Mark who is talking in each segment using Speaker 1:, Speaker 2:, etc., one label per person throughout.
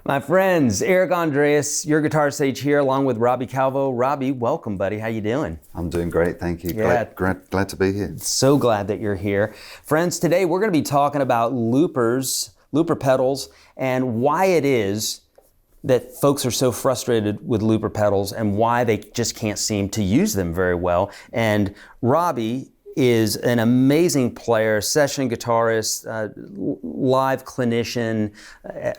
Speaker 1: My friends, Eric Andreas, YourGuitarSage here, along with Robbie Calvo. Robbie, welcome, buddy. How you doing?
Speaker 2: I'm doing great, thank you.
Speaker 1: Yeah.
Speaker 2: Glad to be here.
Speaker 1: So glad that you're here. Friends, today we're going to be talking about loopers, looper pedals, and why it is that folks are so frustrated with looper pedals and why they just can't seem to use them very well. And Robbie is an amazing player, session guitarist, live clinician,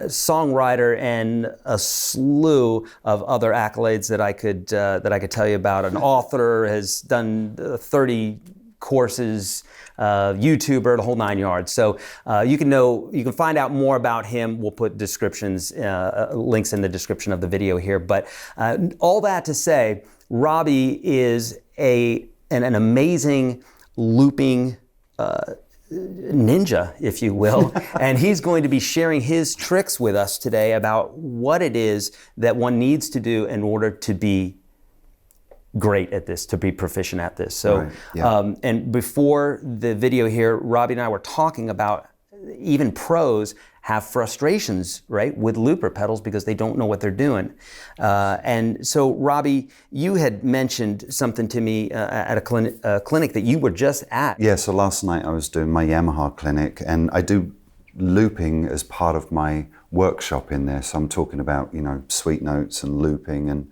Speaker 1: songwriter, and a slew of other accolades that I could tell you about. An author, has done 30 courses, YouTuber, the whole 9 yards. So you can find out more about him. We'll put descriptions, links in the description of the video here. But all that to say, Robbie is an amazing looping ninja, if you will, and he's going to be sharing his tricks with us today about what it is that one needs to do in order to be great at this, to be proficient at this. So,
Speaker 2: right, yeah.
Speaker 1: And before the video here, Robbie and I were talking about even pros have frustrations, right, with looper pedals because they don't know what they're doing. And so, Robbie, you had mentioned something to me at a clinic that you were just at.
Speaker 2: Yeah, so last night I was doing my Yamaha clinic, and I do looping as part of my workshop in there. So I'm talking about, sweet notes and looping and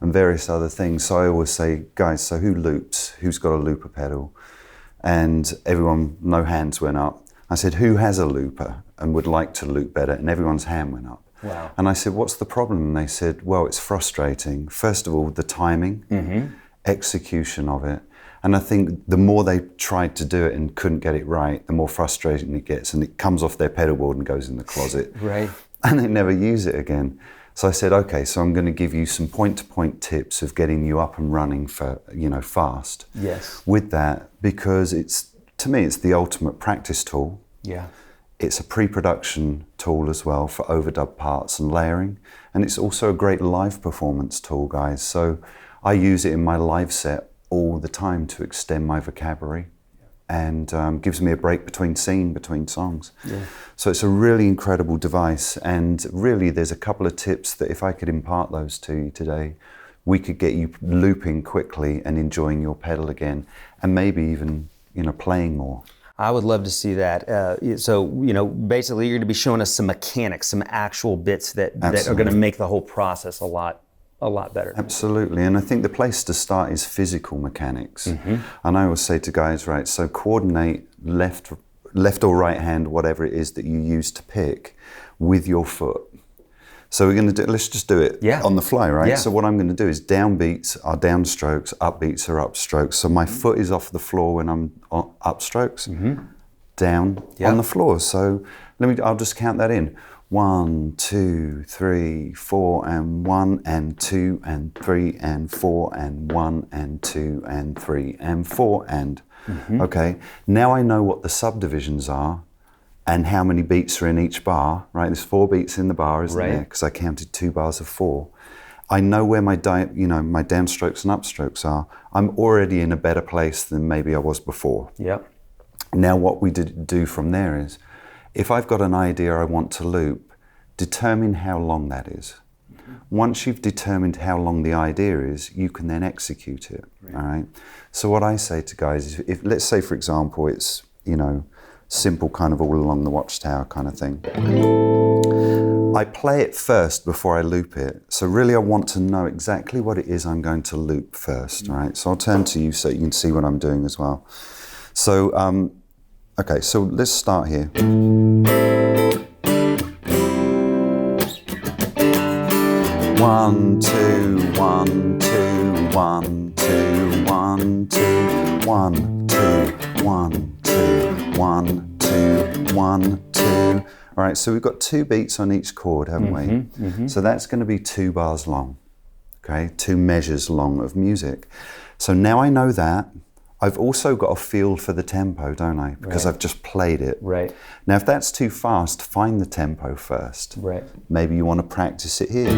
Speaker 2: various other things. So I always say, guys, so who loops? Who's got a looper pedal? And everyone, no hands went up. I said, who has a looper and would like to loop better? And everyone's hand went up.
Speaker 1: Wow.
Speaker 2: And I said, what's the problem? And they said, well, it's frustrating. First of all, the timing, execution of it. And I think the more they tried to do it and couldn't get it right, the more frustrating it gets. And it comes off their pedal board and goes in the closet.
Speaker 1: Right.
Speaker 2: And they never use it again. So I said, okay, so I'm going to give you some point-to-point tips of getting you up and running for, fast.
Speaker 1: Yes.
Speaker 2: With that, because to me, it's the ultimate practice tool.
Speaker 1: Yeah.
Speaker 2: It's a pre-production tool as well for overdub parts and layering. And it's also a great live performance tool, guys. So I use it in my live set all the time to extend my vocabulary and gives me a break between songs. Yeah. So it's a really incredible device. And really, there's a couple of tips that if I could impart those to you today, we could get you looping quickly and enjoying your pedal again, and maybe even playing more.
Speaker 1: I would love to see that. So, basically you're going to be showing us some mechanics, some actual bits that are going to make the whole process a lot better.
Speaker 2: Absolutely. And I think the place to start is physical mechanics. And I always say to guys, right, so coordinate left or right hand, whatever it is that you use to pick, with your foot. So let's just do it on the fly, right?
Speaker 1: Yeah.
Speaker 2: So what I'm going to do is downbeats are downstrokes, upbeats are upstrokes. So my foot is off the floor when I'm on upstrokes, down on the floor. So I'll just count that in. 1, 2, 3, 4, and 1, and 2, and 3, and 4, and 1, and 2, and 3, and 4, and. Okay, now I know what the subdivisions are and how many beats are in each bar, right? There's 4 beats in the bar, isn't there? Because I counted 2 bars of 4. I know where my my downstrokes and upstrokes are. I'm already in a better place than maybe I was before.
Speaker 1: Yep.
Speaker 2: Now what we do from there is, if I've got an idea I want to loop, determine how long that is. Once you've determined how long the idea is, you can then execute it, all right? So what I say to guys is, if let's say, for example, it's, simple kind of all along the watchtower kind of thing. I play it first before I loop it. So really I want to know exactly what it is I'm going to loop first, all right? So I'll turn to you so you can see what I'm doing as well. So, okay, so let's start here. 1, 2, 1, 2, 1, 2, 1, 2, 1, 2, 1, 2, 1, 2, 1, 2. All right, so we've got 2 beats on each chord, haven't we? So that's going to be 2 bars long, okay? 2 measures long of music. So now I know that. I've also got a feel for the tempo, don't I? Because I've just played it.
Speaker 1: Right.
Speaker 2: Now, if that's too fast, find the tempo first.
Speaker 1: Right.
Speaker 2: Maybe you want to practice it here.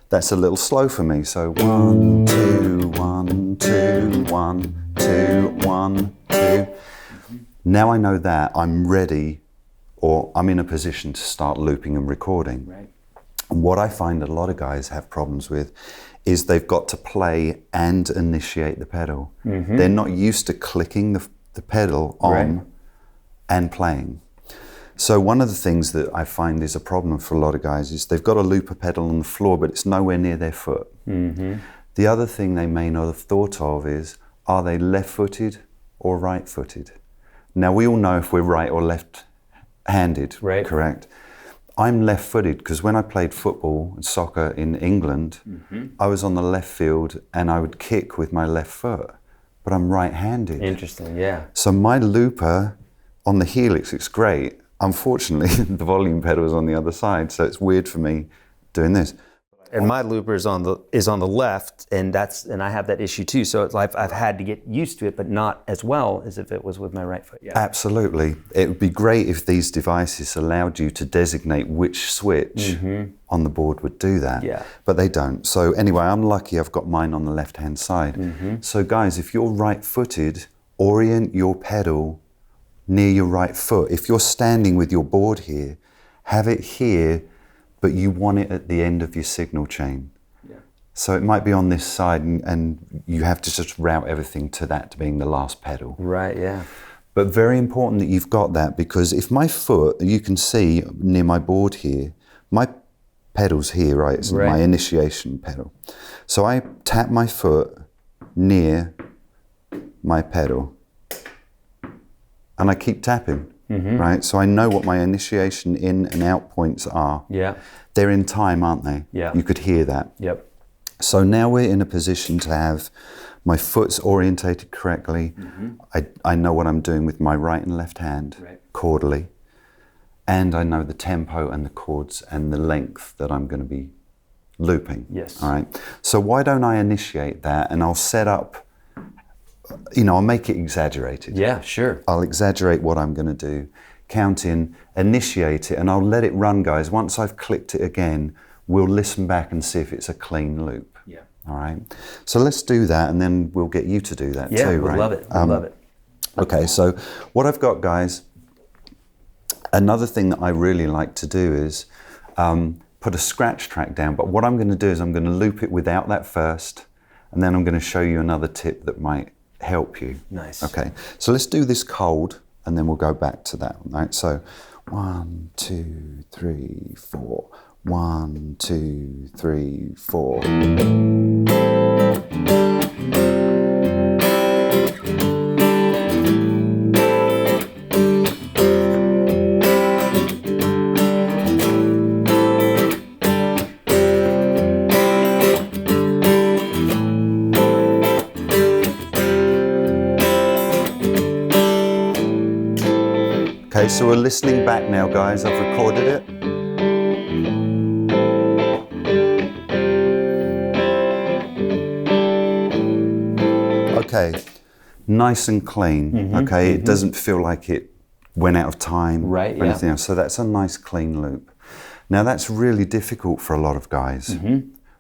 Speaker 2: That's a little slow for me. So 1, 2, 1, 2, 1, 2, 1, 2. Now I know that, I'm ready, or I'm in a position to start looping and recording.
Speaker 1: Right.
Speaker 2: And what I find a lot of guys have problems with is they've got to play and initiate the pedal. They're not used to clicking the pedal on and playing. So one of the things that I find is a problem for a lot of guys is they've got a looper pedal on the floor, but it's nowhere near their foot. The other thing they may not have thought of is, are they left-footed or right-footed? Now we all know if we're right or left-handed, correct? I'm left-footed because when I played football and soccer in England, I was on the left field and I would kick with my left foot, but I'm right-handed.
Speaker 1: Interesting, yeah.
Speaker 2: So my looper on the Helix, it's great. Unfortunately, the volume pedal is on the other side, so it's weird for me doing this.
Speaker 1: And my looper is on the left, and I have that issue too. So it's like I've had to get used to it, but not as well as if it was with my right foot. Yeah.
Speaker 2: Absolutely. It would be great if these devices allowed you to designate which switch on the board would do that.
Speaker 1: Yeah.
Speaker 2: But they don't. So anyway, I'm lucky I've got mine on the left-hand side. So guys, if you're right-footed, orient your pedal near your right foot. If you're standing with your board here, have it here, but you want it at the end of your signal chain. Yeah. So it might be on this side and you have to just route everything to that being the last pedal.
Speaker 1: Right, yeah.
Speaker 2: But very important that you've got that, because if my foot, you can see near my board here, my pedal's here, right? It's my initiation pedal. So I tap my foot near my pedal and I keep tapping. Right, so I know what my initiation in and out points are. Yeah, they're in time, aren't they? Yeah, you could hear that. Yep. So now we're in a position to have my foot's orientated correctly. I know what I'm doing with my right and left hand chordally, and I know the tempo and the chords and the length that I'm going to be looping. Yes. All right. So why don't I initiate that, and I'll set up. I'll make it exaggerated. Yeah, sure. I'll exaggerate what I'm going to do, count in, initiate it, and I'll let it run, guys. Once I've clicked it again, we'll listen back and see if it's a clean loop. Yeah. All right. So let's do that, and then we'll get you to do that too, right? Yeah, we'll love it. We'll love it. Okay, so what I've got, guys, another thing that I really like to do is put a scratch track down, but what I'm going to do is I'm going to loop it without that first, and then I'm going to show you another tip that might help you. Nice. Okay, so let's do this cold and then we'll go back to that one, right? So 1, 2, 3, 4. 1, 2, 3, 4. Okay, so we're listening back now, guys. I've recorded it. Okay, nice and clean. Okay, it doesn't feel like it went out of time or anything else. So that's a nice clean loop. Now that's really difficult for a lot of guys,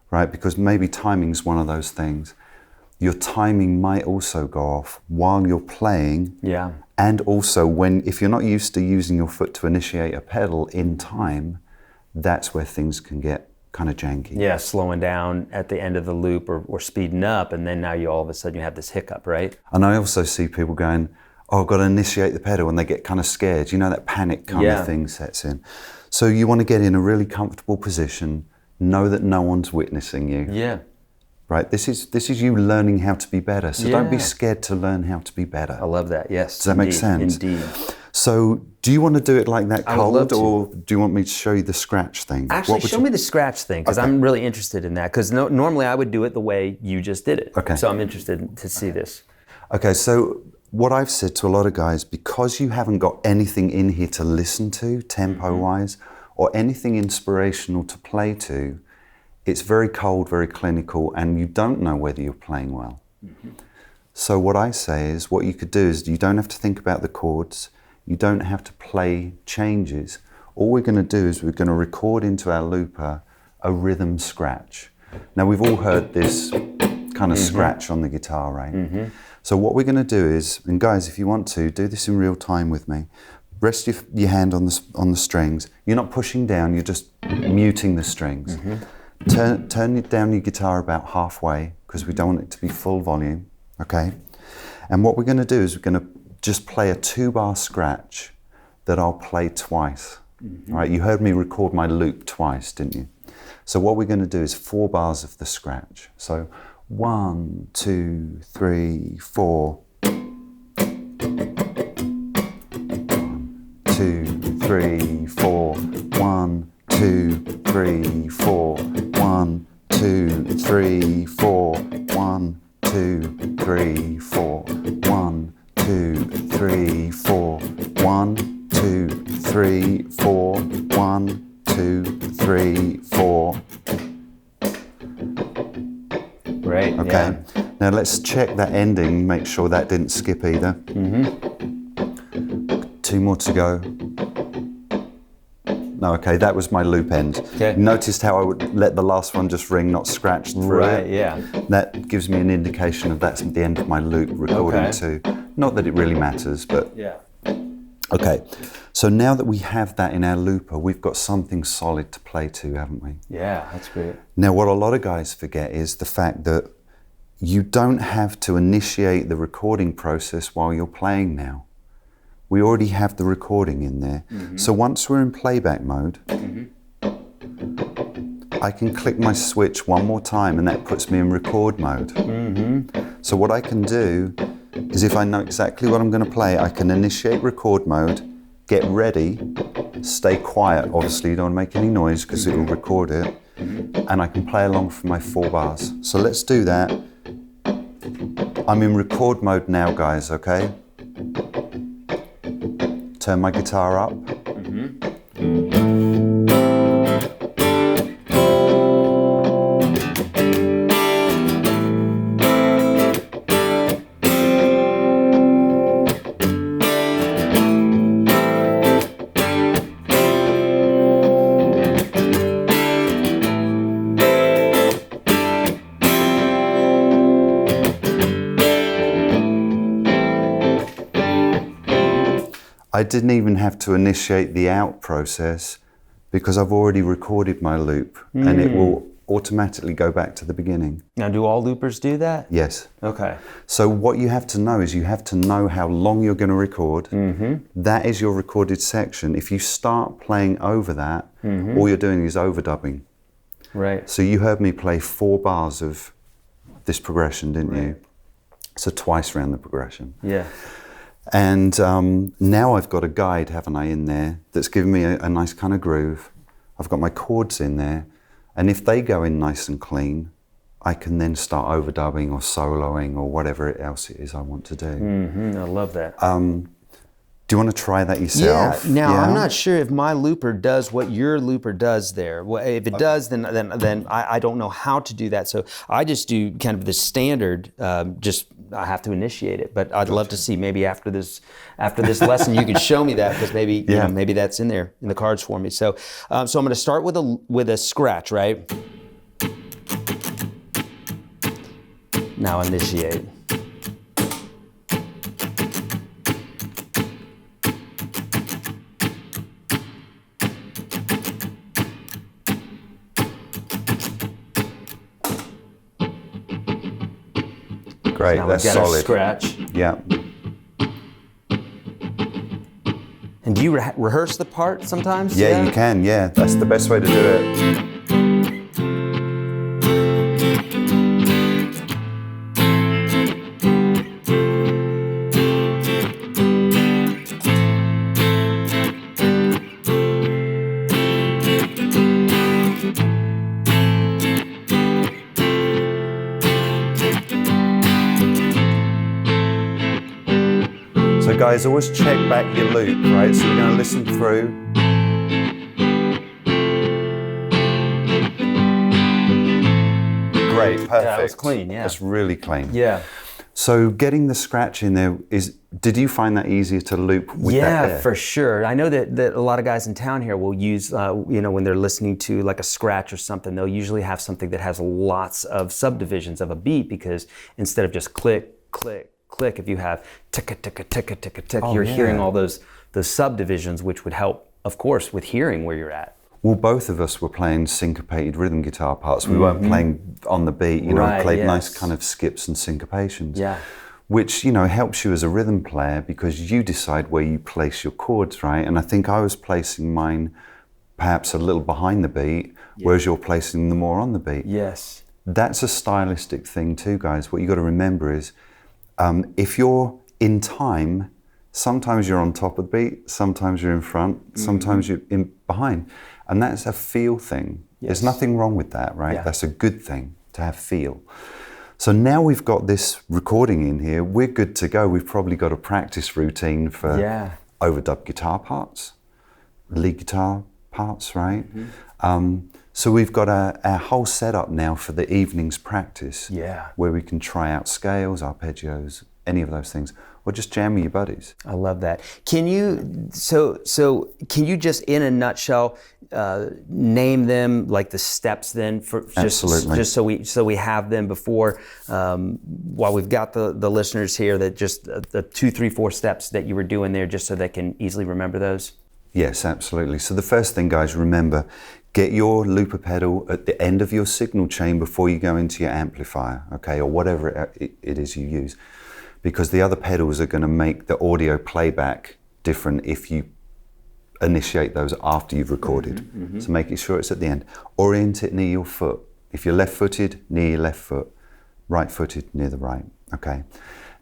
Speaker 2: right? Because maybe timing's one of those things. Your timing might also go off while you're playing. Yeah. And also if you're not used to using your foot to initiate a pedal in time, that's where things can get kind of janky. Yeah, slowing down at the end of the loop or speeding up, and then now all of a sudden you have this hiccup, right? And I also see people going, oh, I've got to initiate the pedal, and they get kind of scared. You know, that panic kind of thing sets in. So you want to get in a really comfortable position, know that no one's witnessing you. Yeah. Right, this is you learning how to be better. So don't be scared to learn how to be better. I love that, yes. Does that make sense? Indeed. So do you want to do it like that cold, or do you want me to show you the scratch thing? Actually, show me the scratch thing, because I'm really interested in that. Because normally I would do it the way you just did it. Okay. So I'm interested to see this. Okay, so what I've said to a lot of guys, because you haven't got anything in here to listen to, tempo-wise, or anything inspirational to play to, it's very cold, very clinical, and you don't know whether you're playing well. So what I say is, what you could do is you don't have to think about the chords, you don't have to play changes. All we're going to do is we're going to record into our looper a rhythm scratch. Now we've all heard this kind of scratch on the guitar, right? So what we're going to do is, and guys, if you want to, do this in real time with me. Rest your hand on the strings. You're not pushing down, you're just muting the strings. Turn it down your guitar about halfway, because we don't want it to be full volume, okay? And what we're going to do is we're going to just play a 2-bar scratch that I'll play twice. All right, you heard me record my loop twice, didn't you? So what we're going to do is 4 bars of the scratch. So 1, 2, 3, 4. 2, 3, 4. 1, 2, 3, 4. 1, 2, 3, 4. 1, 2, 3, 4. 1, 2, 3, 4. 1, 2, 3, 4. 1, 2, 3, 4.
Speaker 1: Great.
Speaker 2: Okay.
Speaker 1: Yeah.
Speaker 2: Now let's check that ending. Make sure that didn't skip either. 2 more to go. No, okay, that was my loop end.
Speaker 1: Okay.
Speaker 2: Noticed how I would let the last one just ring, not scratch through
Speaker 1: Right.
Speaker 2: it?
Speaker 1: Yeah.
Speaker 2: That gives me an indication of that's the end of my loop recording
Speaker 1: Okay.
Speaker 2: too. Not that it really matters, but
Speaker 1: Yeah.
Speaker 2: okay. So now that we have that in our looper, we've got something solid to play to, haven't we?
Speaker 1: Yeah, that's great.
Speaker 2: Now, what a lot of guys forget is the fact that you don't have to initiate the recording process while you're playing now. We already have the recording in there. So once we're in playback mode, I can click my switch one more time and that puts me in record mode. So what I can do is, if I know exactly what I'm going to play, I can initiate record mode, get ready, stay quiet. Obviously, you don't make any noise because it will record it. And I can play along for my 4 bars. So let's do that. I'm in record mode now, guys, okay? Turn my guitar up. I didn't even have to initiate the out process because I've already recorded my loop and it will automatically go back to the beginning.
Speaker 1: Now, do all loopers do that?
Speaker 2: Yes.
Speaker 1: Okay.
Speaker 2: So what you have to know is you have to know how long you're going to record. That is your recorded section. If you start playing over that, all you're doing is overdubbing.
Speaker 1: Right.
Speaker 2: So you heard me play 4 bars of this progression, didn't you? So twice around the progression.
Speaker 1: Yeah.
Speaker 2: And now I've got a guide, haven't I, in there that's giving me a nice kind of groove. I've got my chords in there. And if they go in nice and clean, I can then start overdubbing or soloing or whatever else it is I want to do.
Speaker 1: I love that.
Speaker 2: Do you want to try that yourself?
Speaker 1: Yeah. Now, I'm not sure if my looper does what your looper does there. Well, if it does, then I don't know how to do that. So I just do kind of the standard. I have to initiate it. But I'd love to see maybe after this lesson you could show me that, because maybe you know, maybe that's in there in the cards for me. So I'm going to start with a scratch, right? Now initiate.
Speaker 2: Great,
Speaker 1: Now
Speaker 2: that's
Speaker 1: we've got
Speaker 2: solid.
Speaker 1: our scratch.
Speaker 2: Yeah.
Speaker 1: And do you rehearse the part sometimes?
Speaker 2: Yeah, you can, yeah. That's the best way to do it. So guys, always check back your loop, right? So we're going to listen through. Great, perfect.
Speaker 1: Yeah, that was clean, yeah.
Speaker 2: That's really clean.
Speaker 1: Yeah.
Speaker 2: So getting the scratch in there, did you find that easier to loop with that there?
Speaker 1: For sure. I know that a lot of guys in town here will use, when they're listening to like a scratch or something, they'll usually have something that has lots of subdivisions of a beat, because instead of just click, click, click, if you have ticka, ticka, ticka, ticka, tick, you're hearing all those subdivisions, which would help, of course, with hearing where you're at.
Speaker 2: Well, both of us were playing syncopated rhythm guitar parts. We weren't playing on the beat, you know, we played nice kind of skips and syncopations.
Speaker 1: Yeah.
Speaker 2: Which, you know, helps you as a rhythm player because you decide where you place your chords, right? And I think I was placing mine perhaps a little behind the beat, whereas you're placing them more on the beat.
Speaker 1: Yes.
Speaker 2: That's a stylistic thing too, guys. What you got to remember is if you're in time, sometimes you're on top of the beat, sometimes you're in front, sometimes you're in behind. And that's a feel thing. There's nothing wrong with that, right?
Speaker 1: Yeah.
Speaker 2: That's a good thing to have feel. So now we've got this recording in here, we're good to go. We've probably got a practice routine for overdub guitar parts, lead guitar parts, right? So we've got our whole setup now for the evening's practice, where we can try out scales, arpeggios, any of those things, or just jam with your buddies.
Speaker 1: I love that. Can you, so can you just in a nutshell name them, like the steps then, for just so we have them before, while we've got the listeners here, that just the 2, 3, 4 steps that you were doing there, just so they can easily remember those?
Speaker 2: Yes, absolutely. So the first thing, guys, remember, get your looper pedal at the end of your signal chain before you go into your amplifier, okay, or whatever it is you use. Because the other pedals are going to make the audio playback different if you initiate those after you've recorded. So make sure it's at the end. Orient it near your foot. If you're left-footed, near your left foot. Right-footed, near the right, okay?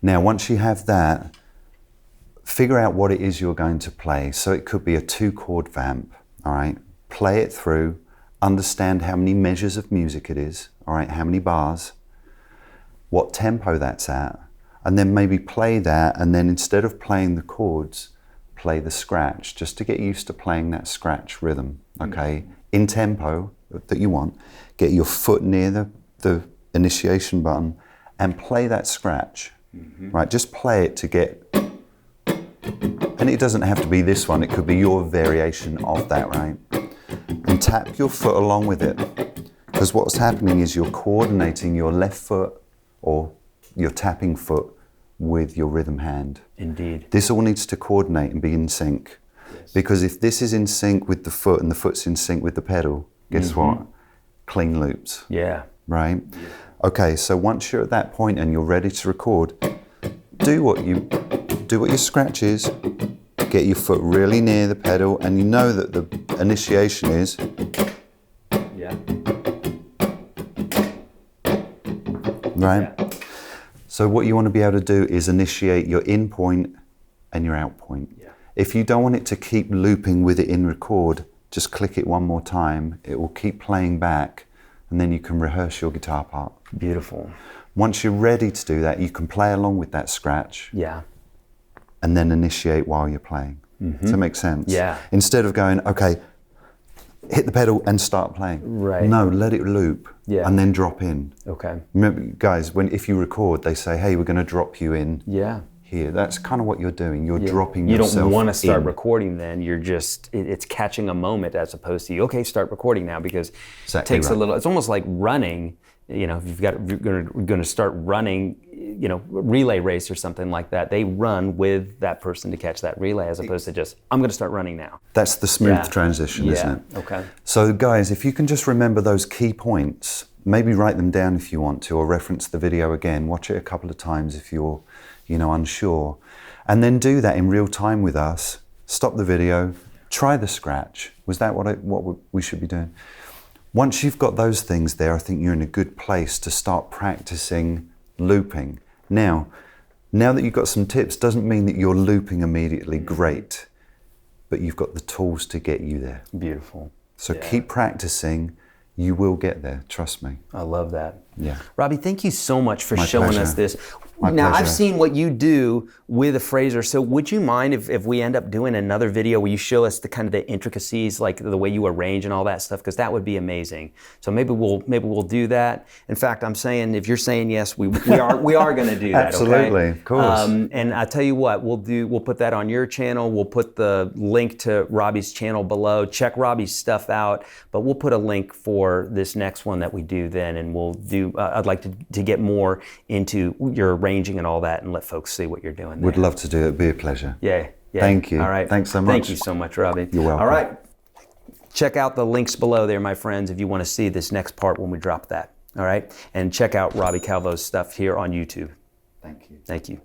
Speaker 2: Now, once you have that, figure out what it is you're going to play. So it could be a 2-chord vamp, all right? Play it through, understand how many measures of music it is, all right? How many bars, what tempo that's at, and then maybe play that, and then instead of playing the chords, play the scratch, just to get used to playing that scratch rhythm, okay? In tempo that you want. Get your foot near the initiation button and play that scratch, right? Just play it to get, and it doesn't have to be this one, it could be your variation of that, right? And tap your foot along with it, because what's happening is you're coordinating your left foot or your tapping foot with your rhythm hand.
Speaker 1: Indeed.
Speaker 2: This all needs to coordinate and be in sync. Because if this is in sync with the foot and the foot's in sync with the pedal, guess what? Clean loops.
Speaker 1: Yeah.
Speaker 2: Right? Okay, so once you're at that point and you're ready to record, do what your scratch is, get your foot really near the pedal, and you know that the initiation is right? Yeah. So what you want to be able to do is initiate your in point and your out point. Yeah. If you don't want it to keep looping with it in record, just click it one more time. It will keep playing back, and then you can rehearse your guitar part.
Speaker 1: Beautiful.
Speaker 2: Once you're ready to do that, you can play along with that scratch.
Speaker 1: Yeah.
Speaker 2: And then initiate while you're playing. Does that make sense?
Speaker 1: Yeah.
Speaker 2: Instead of going, okay, hit the pedal and start playing.
Speaker 1: Right.
Speaker 2: No, let it loop and then drop in.
Speaker 1: Okay.
Speaker 2: Remember, guys, if you record, they say, hey, we're going to drop you in here. That's kind of what you're doing. You're dropping yourself in. You don't want to start
Speaker 1: recording then. You're just, it's catching a moment as opposed to, okay, start recording now, because it takes a little, it's almost like running. You know, if you're going to start running, you know, relay race or something like that, they run with that person to catch that relay, as opposed to just, I'm going to start running now.
Speaker 2: That's the smooth transition, isn't it?
Speaker 1: Okay.
Speaker 2: So guys, if you can just remember those key points, maybe write them down if you want to, or reference the video again, watch it a couple of times if you're, you know, unsure, and then do that in real time with us. Stop the video, try the scratch. Was that what we should be doing? Once you've got those things there, I think you're in a good place to start practicing looping. Now that you've got some tips, doesn't mean that you're looping immediately great, but you've got the tools to get you there.
Speaker 1: Beautiful.
Speaker 2: So keep practicing. You will get there, trust me.
Speaker 1: I love that.
Speaker 2: Yeah.
Speaker 1: Robbie, thank you so much for showing us this.
Speaker 2: My
Speaker 1: now,
Speaker 2: pleasure.
Speaker 1: I've seen what you do with a Fraser, so would you mind if we end up doing another video where you show us the kind of the intricacies, like the way you arrange and all that stuff, because that would be amazing. So maybe we'll do that. In fact, I'm saying, if you're saying yes, we are going to do that.
Speaker 2: Absolutely,
Speaker 1: okay?
Speaker 2: Of course.
Speaker 1: And I tell you what, we'll put that on your channel. We'll put the link to Robbie's channel below. Check Robbie's stuff out, but we'll put a link for this next one that we do then, and we'll do I'd like to get more into your arranging and all that and let folks see what you're doing there.
Speaker 2: Would love to do it. It'd be a pleasure.
Speaker 1: Yeah.
Speaker 2: Thank you.
Speaker 1: All right.
Speaker 2: Thanks so much.
Speaker 1: Thank you so much, Robbie.
Speaker 2: You're welcome.
Speaker 1: All right. Check out the links below there, my friends, if you want to see this next part when we drop that. All right. And check out Robbie Calvo's stuff here on YouTube.
Speaker 2: Thank you.
Speaker 1: Thank you.